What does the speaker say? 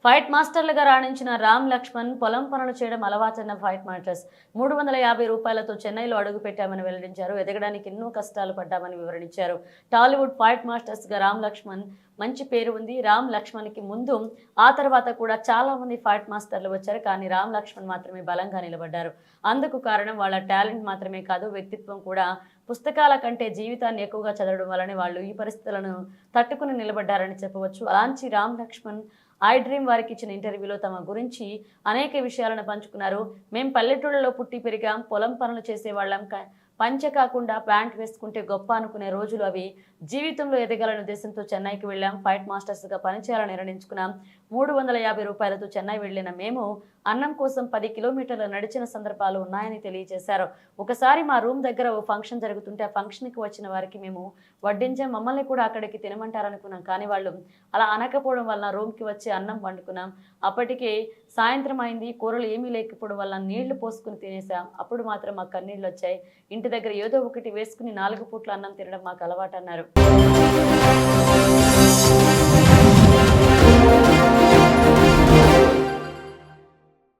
Fight మాస్టర్లుగా రాణించిన Ram Laxman పొలం పనులు చేయడం అలవాటన్న ఫైట్ మాస్టర్స్ 350 రూపాయలతో చెన్నైలో అడుగుపెట్టామని వెల్లడించారు. ఎదగడానికి ఎన్నో కష్టాలు పడ్డామని వివరించారు. టాలీవుడ్ ఫైట్ మాస్టర్స్గా రామ్ లక్ష్మణ్ మంచి పేరు ఉంది. రామ్ లక్ష్మణ్కి ముందు ఆ తర్వాత కూడా చాలా మంది ఫైట్ మాస్టర్లు వచ్చారు. కానీ రామ్ లక్ష్మణ్ మాత్రమే బలంగా నిలబడ్డారు. అందుకు కారణం వాళ్ళ టాలెంట్ మాత్రమే కాదు, వ్యక్తిత్వం కూడా. పుస్తకాల కంటే జీవితాన్ని ఎక్కువగా చదవడం వల్లనే వాళ్ళు ఈ పరిస్థితులను తట్టుకుని నిలబడ్డారని చెప్పవచ్చు. అలాంటి రామ్ లక్ష్మణ్ ఐ డ్రీమ్ వారికి ఇచ్చిన ఇంటర్వ్యూలో తమ గురించి అనేక విషయాలను పంచుకున్నారు. మేం పల్లెటూళ్ళలో పుట్టి పెరిగాం, పొలం పనులు చేసేవాళ్ళం, పంచె కాకుండా ప్యాంట్ వేసుకుంటే గొప్ప అనుకునే రోజులు అవి. జీవితంలో ఎదగాలనే ఉద్దేశంతో చెన్నైకి వెళ్ళాం. ఫైట్ మాస్టర్స్గా పనిచేయాలని నిర్ణయించుకున్నాం. 350 రూపాయలతో చెన్నై వెళ్ళిన మేము అన్నం కోసం 10 కిలోమీటర్లు నడిచిన సందర్భాలు ఉన్నాయని తెలియజేశారు. ఒకసారి మా రూమ్ దగ్గర ఓ ఫంక్షన్ జరుగుతుంటే ఆ ఫంక్షన్కి వచ్చిన వారికి మేము వడ్డించాం. మమ్మల్ని కూడా అక్కడికి తినమంటారనుకున్నాం. కానీ వాళ్ళు అలా అనకపోవడం వలన రూమ్కి వచ్చి అన్నం వండుకున్నాం. అప్పటికే సాయంత్రం అయింది. కూరలు ఏమీ లేకపోవడం వల్ల నీళ్లు పోసుకుని తినేసాం. అప్పుడు మాత్రం మాకు కన్నీళ్ళు వచ్చాయి. ఇంటి దగ్గర ఏదో ఒకటి వేసుకుని 4 పూట్ల అన్నం తినడం మాకు అలవాటు అన్నారు.